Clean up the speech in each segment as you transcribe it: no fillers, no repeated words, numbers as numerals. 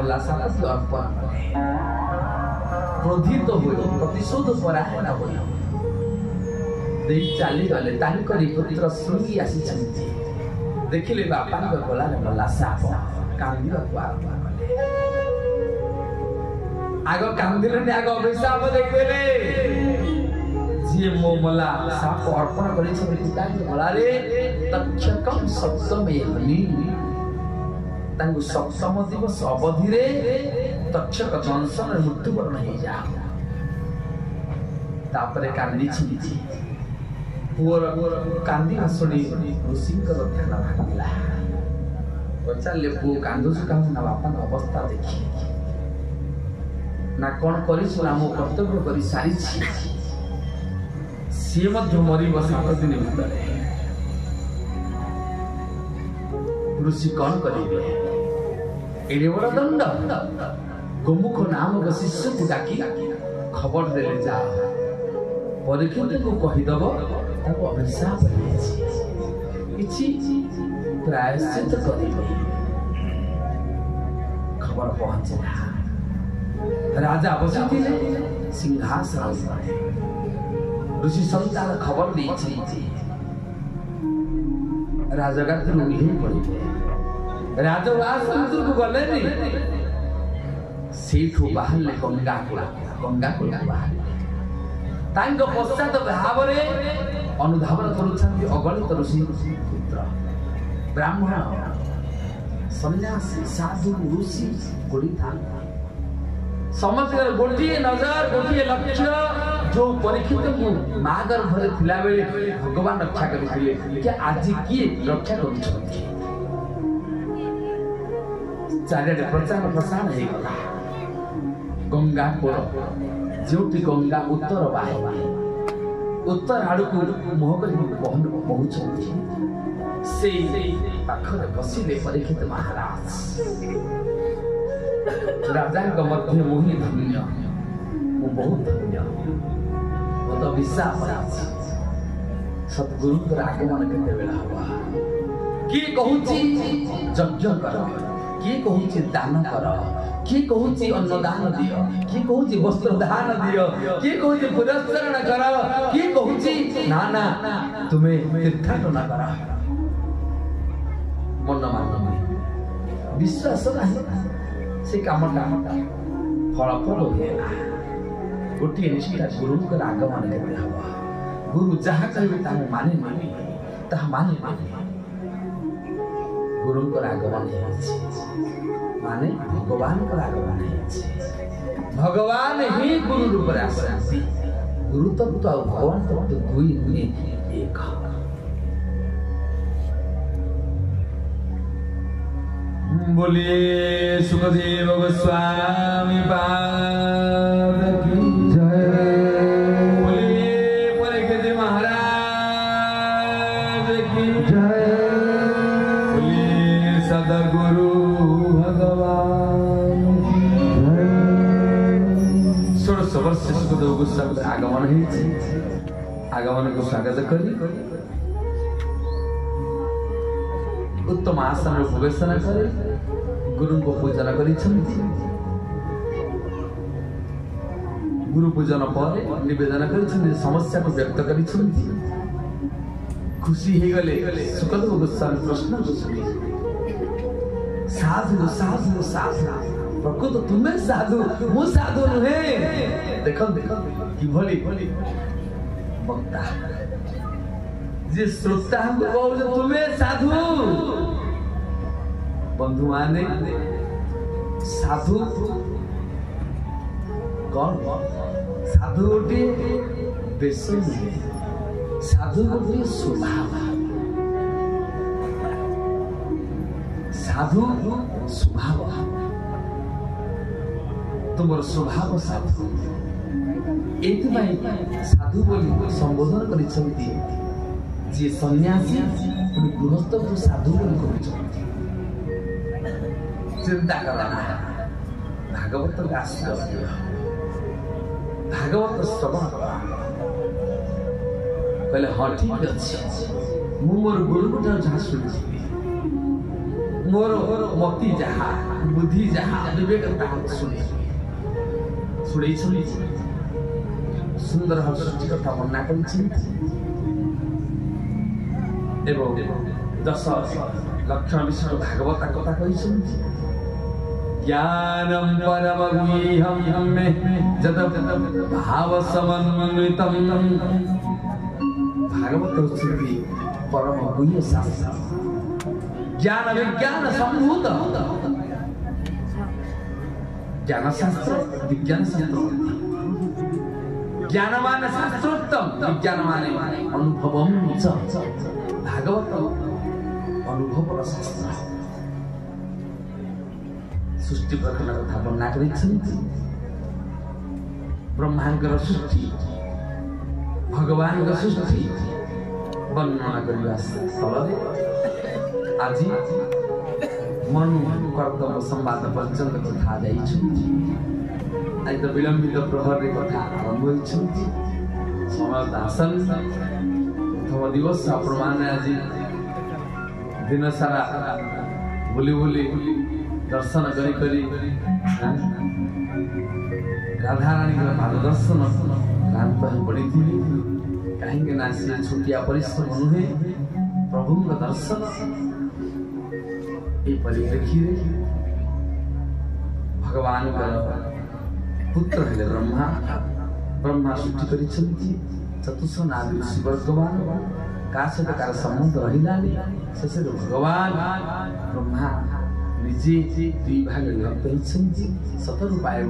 मल्ला साहब अर्पण क्रोधित हुए प्रतिशोध परायण हुए चली गले पुत्र शुणी आसी देखिले बापा गला मल्ला साहब कांदा आग कांदिले आग अभिशाप देखले जी मो मल्ला साहब अर्पण करे तक्षकम सप्तमे हनी सप्तम दिवस अवधि तक्षक दंशन मृत्युवरण हो जा कांदी पुअर कांदी शुणी ऋषि ध्यान भांगला पचारे पु कांदुच कहीं बापा अवस्था देखी ना कौन कर कर्तव्य कर सारी सी मरी 7 दिन भर ऋषि कौन करेंगे एड़े बड़ दंड गोमुख नामक शिष्य को डाकी खबर देले जा परीक्षित को कहीदेव अभिशाप प्रायश्चित करेंगे खबर पहुंचला राजा बसी सिंहासन ऋषि संतान खबर दी राजगात्र ओह्लि पड़े राजवास को गले सेठू बाहर गंगा कूल बाहर पश्चात भाव अनुधावन कर अगणित ऋषि पुत्र ब्राह्मण सन्यासी साधु ऋषि गोड़ी था समस्त गोटे नजर गोटे लक्ष्य जो परीक्षित को माँ गर्भरे थिला बेले भगवान रक्षा करते आज किए रक्षा कर चारियाडे प्रचार प्रसार हो गला गंगा कूल जो गंगा उत्तर बाहे उत्तर आड़ को मुह कर पहुंच से पाखरे बसिले परीक्षित महाराज राजा मध्य मुहि धन्य वो बहुत धन्य वो तो विश्वास सतगुरु आगमन केते बेला हुआ किए कहूची यज्ञ कर किए कहूची दान कर किए कहूची अन्नदान दियो किए कहूची वस्त्र दान दियो किए कहूची पुरस्करण कर किए कहूची ना ना तुम्हें तीर्थाटन कर मन मान विश्वास नहीं से कामटा फलफल हुए गोटे निष्ठा गुरु आगमन केते हवा गुरु जहाँ कहे माने माने गुरु आगमन माने भगवान आगमन भगवान ही गुरु रूप आसती गुरु तत्व और भगवान तत्व दुई नुहे एक बोलिए सुखदेव गोस्वामी पाद की जय बोलिए परीक्षित महाराज की जय बोलिए सदगुरु भगवान की जय 16 वर्ष सुखदेव गोस्वामी आगमन को स्वागत करी उत्तम आसन उपवेशन करे गुरु को पूजन करी गुरु पूजन पर निवेदन कर समस्या को व्यक्त करी खुशी हो गले सुखदेव गोस्वामी प्रश्न साधु साधु साधु प्रकृत तुम्हें साधु मु साधु नुहे देख कि वक्ता जे श्रोता को तुम्हें साधु बंधु माने साधु कौन साधु गोटे देश साधु गोटे स्वभाव साधु स्वभाव तुम स्वभाव साधु एथि साधु बोली संबोधन करिसंती जे सन्यासी गृहस्थ को साधु बोली चिंता करना भागवत भागवत श्रवण कहले हाँ ठीक अच्छे मु मोर गुरु जहाँ शुणी मोर मति जहा बुद्धि जहा विवेक शुणे सुंदर सृष्टि कथा वर्णना कर दश लक्षण विशिष्ट भागवत कथा कही ज्ञानम परम गुह्यम मे जत भाव समन्वितम भागवत होती परम गुह्य शास्त्र ज्ञान विज्ञान संभूत ज्ञान शास्त्र विज्ञान शास्त्र ज्ञानमान शास्त्रोत्तम विज्ञानमान अनुभवम च भागवत अनुभव शास्त्र सृष्टि प्रकरण कथा वर्णना करिछन्ति ब्रह्मांडर सृष्टि भगवान सृष्टि वर्णना करबा स्थलरे आज मनु कर्तव्य संवाद पर्यंत कथा जाइछन्ति आज तो विलंबित प्रहर कथा आरंभ होइछन्ति समय दासन प्रथम दिवस प्रमाण आज दिन सारा बुली बुली दर्शन करी करी राधा रानी पाद दर्शन क्लांत हो पड़ी कहीं ना से छुटिया परिश्रम नुहे प्रभु दर्शन ये परिप्रेक्षी भगवान पुत्र है ब्रह्मा सृष्टि कर चतुर्श नादि शिवर्गवान का सहित कार संबंध रहा शेष भगवान ब्रह्मा निजे दुई भाग विभक्त होती सतर पाए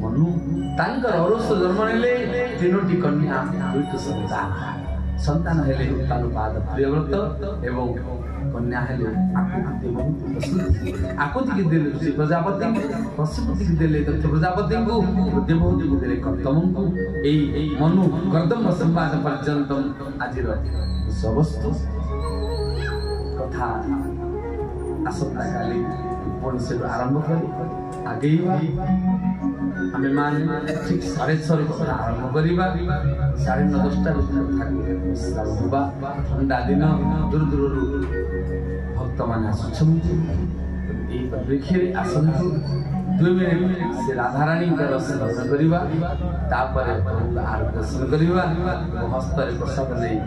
मनु तांकर अरुष जन्म ने तीनोटी कन्या दुईट संतान हेले उत्तानुपाद प्रियव्रत एवं कन्या हेले आकुति की देले ऋषि प्रजापति पशुपति की देले दक्ष प्रजापति को देवहूति की देले कर्तम को एई मनु कर्दम संवाद पर्यंतम आजिर सबस्तु कथा आसंता काली पुणी से आरंभ करी आगे आम मान ठीक 6:30 कथा आरंभ करवा 9:30 विश्राम होगा ठंडा दिन दूर दूर भक्त मान आसुच्छे आसतु 2 मिनिट से राधाराणी दर्शन करवा आर दर्शन करवा हस्त प्रसाद नहीं